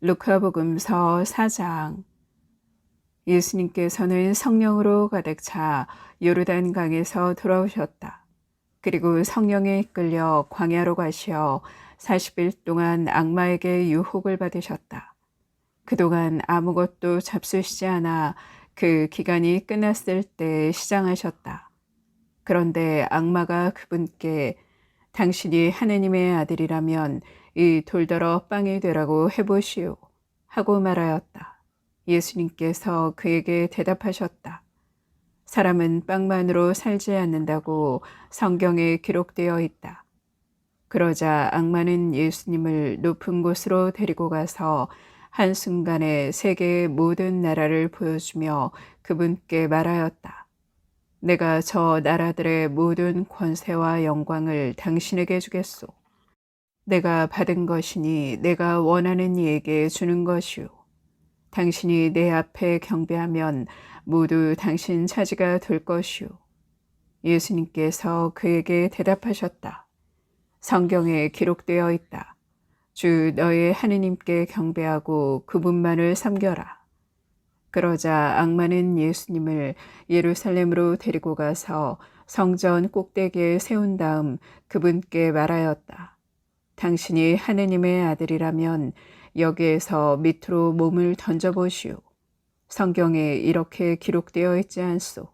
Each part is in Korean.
루카복음서 4장. 예수님께서는 성령으로 가득 차 요르단강에서 돌아오셨다. 그리고 성령에 이끌려 광야로 가시어 40일 동안 악마에게 유혹을 받으셨다. 그동안 아무것도 잡수시지 않아 그 기간이 끝났을 때 시장하셨다. 그런데 악마가 그분께 당신이 하느님의 아들이라면 이 돌더러 빵이 되라고 해보시오 하고 말하였다. 예수님께서 그에게 대답하셨다. 사람은 빵만으로 살지 않는다고 성경에 기록되어 있다. 그러자 악마는 예수님을 높은 곳으로 데리고 가서 한순간에 세계의 모든 나라를 보여주며 그분께 말하였다. 내가 저 나라들의 모든 권세와 영광을 당신에게 주겠소. 내가 받은 것이니 내가 원하는 이에게 주는 것이오. 당신이 내 앞에 경배하면 모두 당신 차지가 될 것이오. 예수님께서 그에게 대답하셨다. 성경에 기록되어 있다. 주 너의 하느님께 경배하고 그분만을 섬겨라. 그러자 악마는 예수님을 예루살렘으로 데리고 가서 성전 꼭대기에 세운 다음 그분께 말하였다. 당신이 하느님의 아들이라면 여기에서 밑으로 몸을 던져보시오. 성경에 이렇게 기록되어 있지 않소.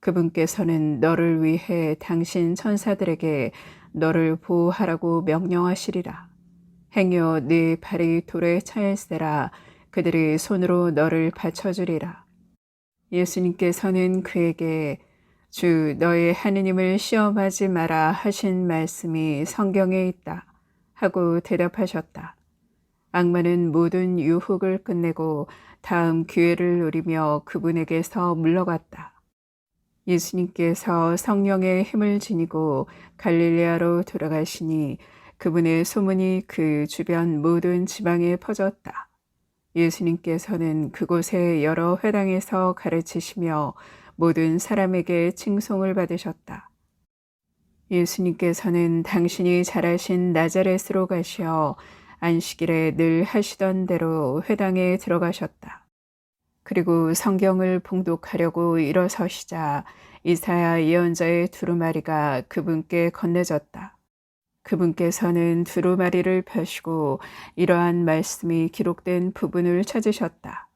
그분께서는 너를 위해 당신 천사들에게 너를 보호하라고 명령하시리라. 행여 네 발이 돌에 차일세라. 그들이 손으로 너를 받쳐주리라. 예수님께서는 그에게 주 너의 하느님을 시험하지 마라 하신 말씀이 성경에 있다 하고 대답하셨다. 악마는 모든 유혹을 끝내고 다음 기회를 노리며 그분에게서 물러갔다. 예수님께서 성령의 힘을 지니고 갈릴레아로 돌아가시니 그분의 소문이 그 주변 모든 지방에 퍼졌다. 예수님께서는 그곳의 여러 회당에서 가르치시며 모든 사람에게 칭송을 받으셨다. 예수님께서는 당신이 잘하신 나자렛으로 가시어 안식일에 늘 하시던 대로 회당에 들어가셨다. 그리고 성경을 봉독하려고 일어서시자 이사야 예언자의 두루마리가 그분께 건네졌다. 그분께서는 두루마리를 펴시고 이러한 말씀이 기록된 부분을 찾으셨다.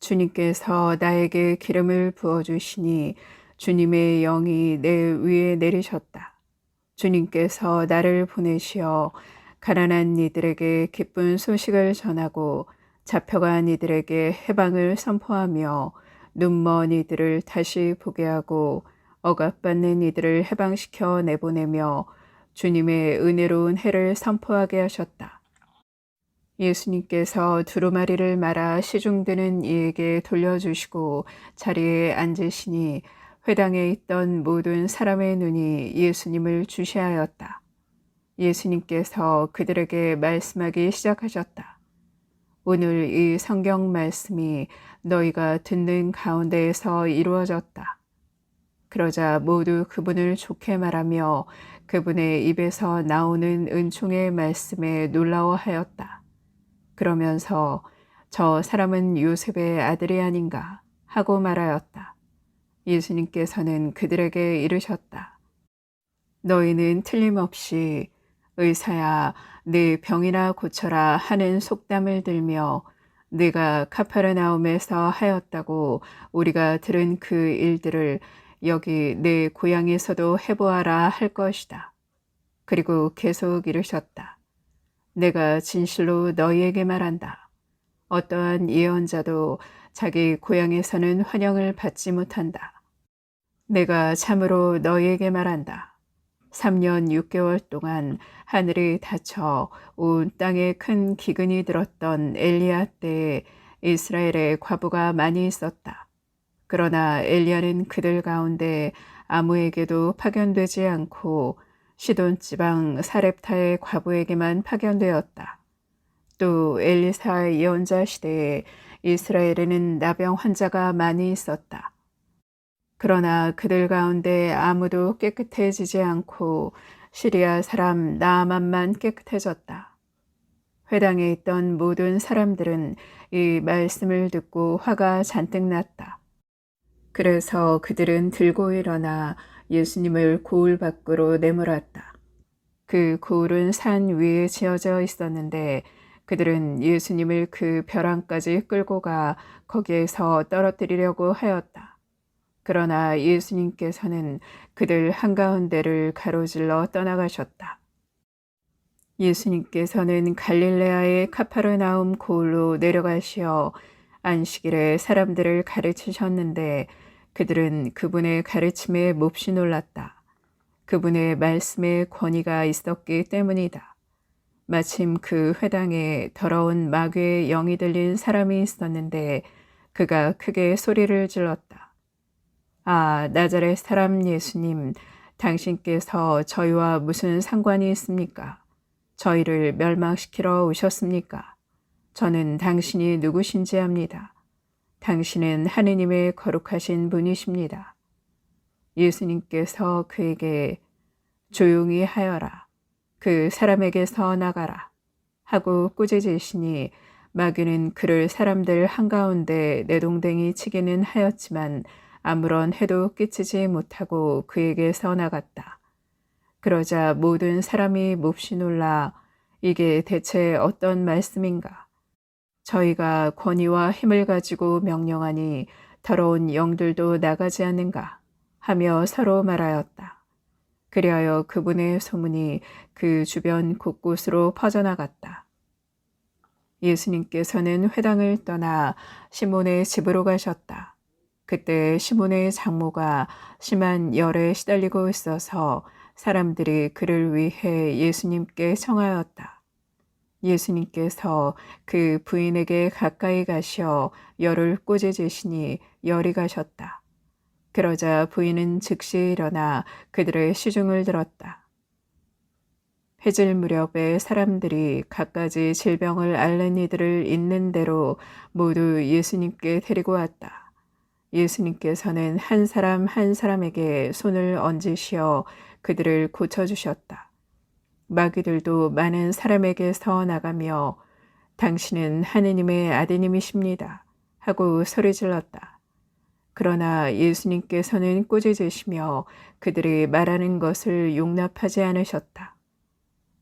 주님께서 나에게 기름을 부어주시니 주님의 영이 내 위에 내리셨다. 주님께서 나를 보내시어 가난한 이들에게 기쁜 소식을 전하고 잡혀간 이들에게 해방을 선포하며 눈먼 이들을 다시 보게 하고 억압받는 이들을 해방시켜 내보내며 주님의 은혜로운 해를 선포하게 하셨다. 예수님께서 두루마리를 말아 시중드는 이에게 돌려주시고 자리에 앉으시니 회당에 있던 모든 사람의 눈이 예수님을 주시하였다. 예수님께서 그들에게 말씀하기 시작하셨다. 오늘 이 성경 말씀이 너희가 듣는 가운데에서 이루어졌다. 그러자 모두 그분을 좋게 말하며 그분의 입에서 나오는 은총의 말씀에 놀라워하였다. 그러면서 저 사람은 요셉의 아들이 아닌가 하고 말하였다. 예수님께서는 그들에게 이르셨다. 너희는 틀림없이 의사야 네 병이나 고쳐라 하는 속담을 들며 네가 카파르나움에서 하였다고 우리가 들은 그 일들을 여기 내 고향에서도 해보아라 할 것이다. 그리고 계속 이르셨다. 내가 진실로 너희에게 말한다. 어떠한 예언자도 자기 고향에서는 환영을 받지 못한다. 내가 참으로 너희에게 말한다. 3년 6개월 동안 하늘이 닫혀 온 땅에 큰 기근이 들었던 엘리야 때에 이스라엘에 과부가 많이 있었다. 그러나 엘리야는 그들 가운데 아무에게도 파견되지 않고 시돈 지방 사렙타의 과부에게만 파견되었다. 또 엘리사 예언자 시대에 이스라엘에는 나병 환자가 많이 있었다. 그러나 그들 가운데 아무도 깨끗해지지 않고 시리아 사람 나아만만 깨끗해졌다. 회당에 있던 모든 사람들은 이 말씀을 듣고 화가 잔뜩 났다. 그래서 그들은 들고 일어나 예수님을 고을 밖으로 내몰았다. 그 고을은 산 위에 지어져 있었는데 그들은 예수님을 그 벼랑까지 끌고 가 거기에서 떨어뜨리려고 하였다. 그러나 예수님께서는 그들 한가운데를 가로질러 떠나가셨다. 예수님께서는 갈릴레아의 카파르나움 고을로 내려가시어 안식일에 사람들을 가르치셨는데 그들은 그분의 가르침에 몹시 놀랐다. 그분의 말씀에 권위가 있었기 때문이다. 마침 그 회당에 더러운 마귀의 영이 들린 사람이 있었는데 그가 크게 소리를 질렀다. 아, 나자렛 사람 예수님, 당신께서 저희와 무슨 상관이 있습니까? 저희를 멸망시키러 오셨습니까? 저는 당신이 누구신지 압니다. 당신은 하느님의 거룩하신 분이십니다. 예수님께서 그에게 조용히 하여라. 그 사람에게서 나가라. 하고 꾸짖으시니 마귀는 그를 사람들 한가운데 내동댕이 치기는 하였지만 아무런 해도 끼치지 못하고 그에게서 나갔다. 그러자 모든 사람이 몹시 놀라 이게 대체 어떤 말씀인가? 저희가 권위와 힘을 가지고 명령하니 더러운 영들도 나가지 않는가? 하며 서로 말하였다. 그리하여 그분의 소문이 그 주변 곳곳으로 퍼져나갔다. 예수님께서는 회당을 떠나 시몬의 집으로 가셨다. 그때 시몬의 장모가 심한 열에 시달리고 있어서 사람들이 그를 위해 예수님께 청하였다. 예수님께서 그 부인에게 가까이 가셔 열을 꾸짖으시니 열이 가셨다. 그러자 부인은 즉시 일어나 그들의 시중을 들었다. 해질 무렵에 사람들이 갖가지 질병을 앓는 이들을 있는 대로 모두 예수님께 데리고 왔다. 예수님께서는 한 사람 한 사람에게 손을 얹으시어 그들을 고쳐주셨다. 마귀들도 많은 사람에게서 나가며 당신은 하느님의 아드님이십니다. 하고 소리질렀다. 그러나 예수님께서는 꾸짖으시며 그들이 말하는 것을 용납하지 않으셨다.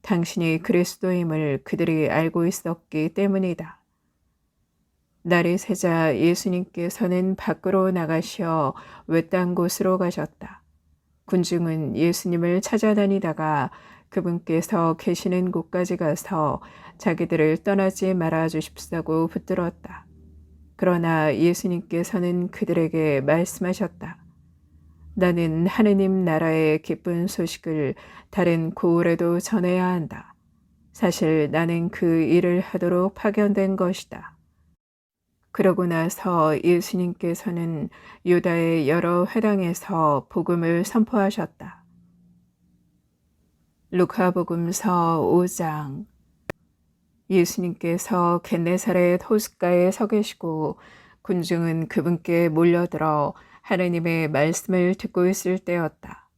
당신이 그리스도임을 그들이 알고 있었기 때문이다. 날이 새자 예수님께서는 밖으로 나가시어 외딴 곳으로 가셨다. 군중은 예수님을 찾아다니다가 그분께서 계시는 곳까지 가서 자기들을 떠나지 말아 주십사고 붙들었다. 그러나 예수님께서는 그들에게 말씀하셨다. 나는 하느님 나라의 기쁜 소식을 다른 고을에도 전해야 한다. 사실 나는 그 일을 하도록 파견된 것이다. 그러고 나서 예수님께서는 유다의 여러 회당에서 복음을 선포하셨다. 루카복음서 5장. 예수님께서 겟네사렛 호숫가에 서 계시고 군중은 그분께 몰려들어 하느님의 말씀을 듣고 있을 때였다.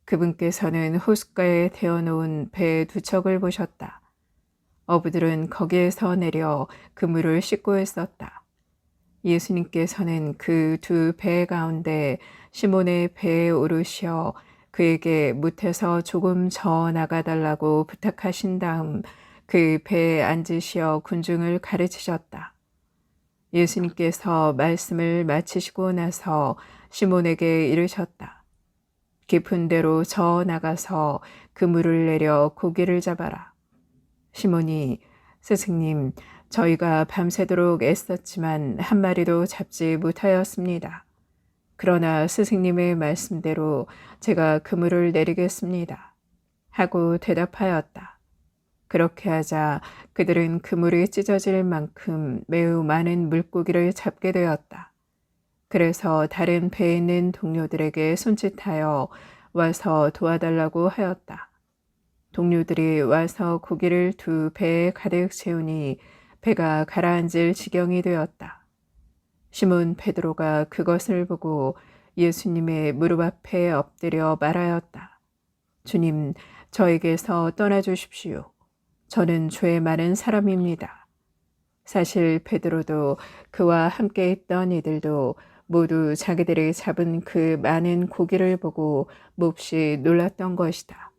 그분께서는 호숫가에 대어놓은 배 두 척을 보셨다. 어부들은 거기에서 내려 그물을 씻고 있었다. 예수님께서는 그 두 배 가운데 시몬의 배에 오르시어 그에게 못에서 조금 저어 나가달라고 부탁하신 다음 그 배에 앉으시어 군중을 가르치셨다. 예수님께서 말씀을 마치시고 나서 시몬에게 이르셨다. 깊은 데로 저어 나가서 그물을 내려 고기를 잡아라. 시몬이 스승님, 저희가 밤새도록 애썼지만 한 마리도 잡지 못하였습니다. 그러나 스승님의 말씀대로 제가 그물을 내리겠습니다. 하고 대답하였다. 그렇게 하자 그들은 그물이 찢어질 만큼 매우 많은 물고기를 잡게 되었다. 그래서 다른 배에 있는 동료들에게 손짓하여 와서 도와달라고 하였다. 동료들이 와서 고기를 두 배에 가득 채우니 배가 가라앉을 지경이 되었다. 시몬 베드로가 그것을 보고 예수님의 무릎 앞에 엎드려 말하였다. 주님, 저에게서 떠나주십시오. 저는 죄 많은 사람입니다. 사실 베드로도 그와 함께 있던 이들도 모두 자기들이 잡은 그 많은 고기를 보고 몹시 놀랐던 것이다.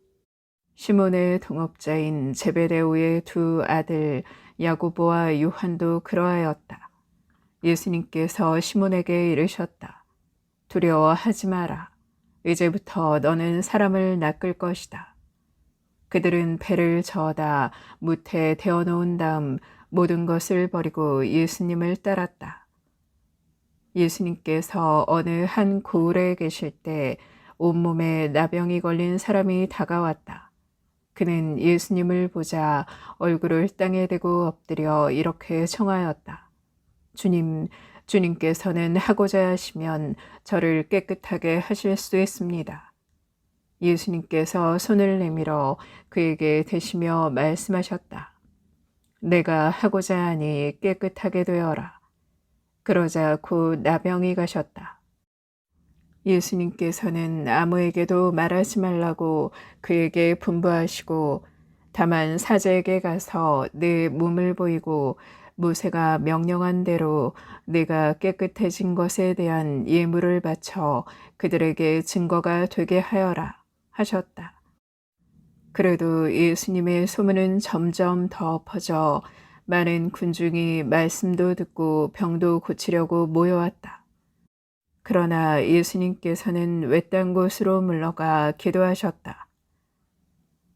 시몬의 동업자인 제베데오의 두 아들 야고보와 요한도 그러하였다. 예수님께서 시몬에게 이르셨다. 두려워하지 마라. 이제부터 너는 사람을 낚을 것이다. 그들은 배를 저어다 무태에 데워놓은 다음 모든 것을 버리고 예수님을 따랐다. 예수님께서 어느 한 고을에 계실 때 온몸에 나병이 걸린 사람이 다가왔다. 그는 예수님을 보자 얼굴을 땅에 대고 엎드려 이렇게 청하였다. 주님, 주님께서는 하고자 하시면 저를 깨끗하게 하실 수 있습니다. 예수님께서 손을 내밀어 그에게 대시며 말씀하셨다. 내가 하고자 하니 깨끗하게 되어라. 그러자 곧 나병이 가셨다. 예수님께서는 아무에게도 말하지 말라고 그에게 분부하시고 다만 사제에게 가서 내 몸을 보이고 모세가 명령한 대로 내가 깨끗해진 것에 대한 예물을 바쳐 그들에게 증거가 되게 하여라 하셨다. 그래도 예수님의 소문은 점점 더 퍼져 많은 군중이 말씀도 듣고 병도 고치려고 모여왔다. 그러나 예수님께서는 외딴 곳으로 물러가 기도하셨다.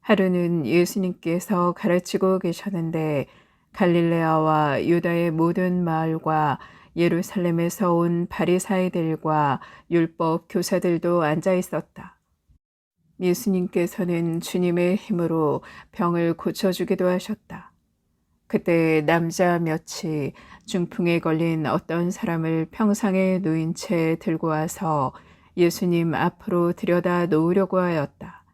하루는 예수님께서 가르치고 계셨는데 갈릴레아와 유다의 모든 마을과 예루살렘에서 온 바리사이들과 율법 교사들도 앉아 있었다. 예수님께서는 주님의 힘으로 병을 고쳐주기도 하셨다. 그때 남자 몇이 중풍에 걸린 어떤 사람을 평상에 누인 채 들고 와서 예수님 앞으로 들여다 놓으려고 하였다.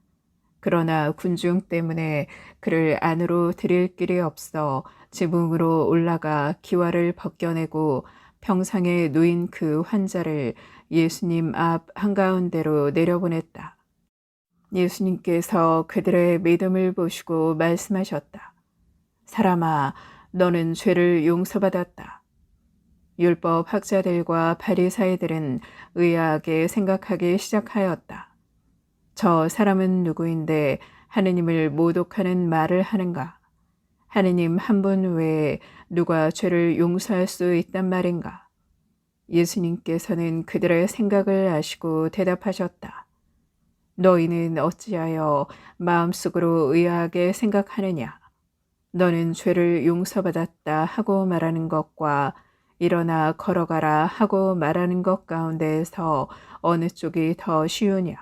그러나 군중 때문에 그를 안으로 들일 길이 없어 지붕으로 올라가 기와를 벗겨내고 평상에 누인 그 환자를 예수님 앞 한가운데로 내려보냈다. 예수님께서 그들의 믿음을 보시고 말씀하셨다. 사람아, 너는 죄를 용서받았다. 율법 학자들과 바리사이들은 의아하게 생각하기 시작하였다. 저 사람은 누구인데 하느님을 모독하는 말을 하는가? 하느님 한 분 외에 누가 죄를 용서할 수 있단 말인가? 예수님께서는 그들의 생각을 아시고 대답하셨다. 너희는 어찌하여 마음속으로 의아하게 생각하느냐? 너는 죄를 용서받았다 하고 말하는 것과 일어나 걸어가라 하고 말하는 것 가운데에서 어느 쪽이 더 쉬우냐?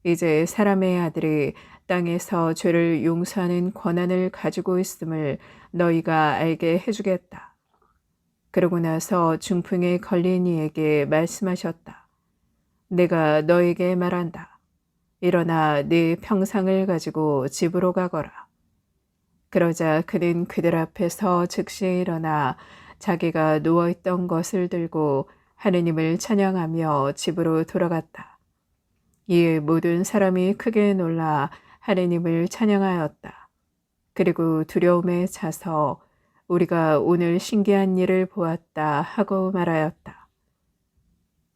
이제 사람의 아들이 땅에서 죄를 용서하는 권한을 가지고 있음을 너희가 알게 해주겠다. 그러고 나서 중풍에 걸린 이에게 말씀하셨다. 내가 너에게 말한다. 일어나 네 평상을 가지고 집으로 가거라. 그러자 그는 그들 앞에서 즉시 일어나 자기가 누워있던 것을 들고 하느님을 찬양하며 집으로 돌아갔다. 이에 모든 사람이 크게 놀라 하느님을 찬양하였다. 그리고 두려움에 차서 우리가 오늘 신기한 일을 보았다 하고 말하였다.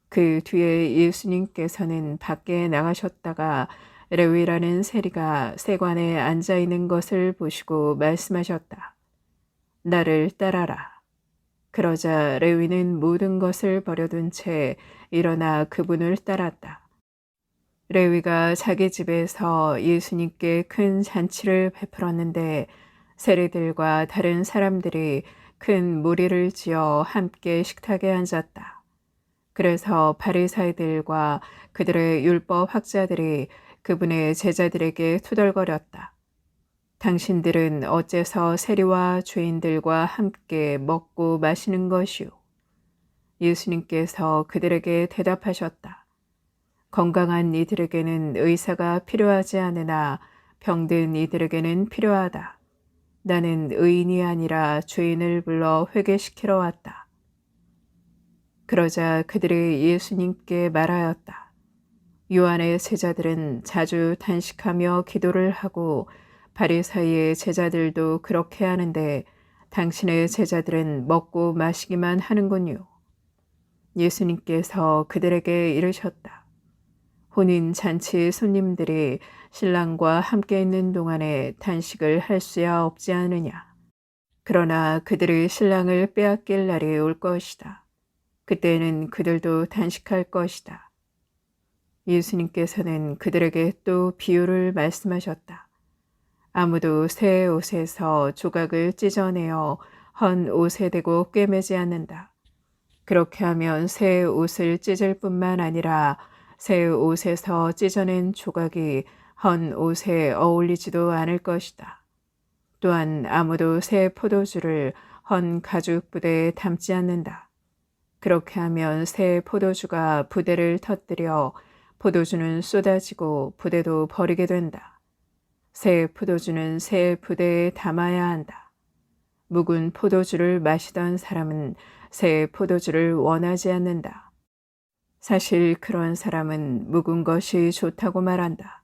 그 뒤에 예수님께서는 밖에 나가셨다가 레위라는 세리가 세관에 앉아 있는 것을 보시고 말씀하셨다. 나를 따라라. 그러자 레위는 모든 것을 버려둔 채 일어나 그분을 따랐다. 레위가 자기 집에서 예수님께 큰 잔치를 베풀었는데 세리들과 다른 사람들이 큰 무리를 지어 함께 식탁에 앉았다. 그래서 바리사이들과 그들의 율법 학자들이 그분의 제자들에게 투덜거렸다. 당신들은 어째서 세리와 죄인들과 함께 먹고 마시는 것이오? 예수님께서 그들에게 대답하셨다. 건강한 이들에게는 의사가 필요하지 않으나 병든 이들에게는 필요하다. 나는 의인이 아니라 죄인을 불러 회개시키러 왔다. 그러자 그들이 예수님께 말하였다. 요한의 제자들은 자주 단식하며 기도를 하고 바리사이의 제자들도 그렇게 하는데 당신의 제자들은 먹고 마시기만 하는군요. 예수님께서 그들에게 이르셨다. 혼인 잔치 손님들이 신랑과 함께 있는 동안에 단식을 할 수야 없지 않으냐. 그러나 그들이 신랑을 빼앗길 날이 올 것이다. 그때는 그들도 단식할 것이다. 예수님께서는 그들에게 또 비유를 말씀하셨다. 아무도 새 옷에서 조각을 찢어내어 헌 옷에 대고 꿰매지 않는다. 그렇게 하면 새 옷을 찢을 뿐만 아니라 새 옷에서 찢어낸 조각이 헌 옷에 어울리지도 않을 것이다. 또한 아무도 새 포도주를 헌 가죽 부대에 담지 않는다. 그렇게 하면 새 포도주가 부대를 터뜨려 포도주는 쏟아지고 부대도 버리게 된다. 새 포도주는 새 부대에 담아야 한다. 묵은 포도주를 마시던 사람은 새 포도주를 원하지 않는다. 사실 그런 사람은 묵은 것이 좋다고 말한다.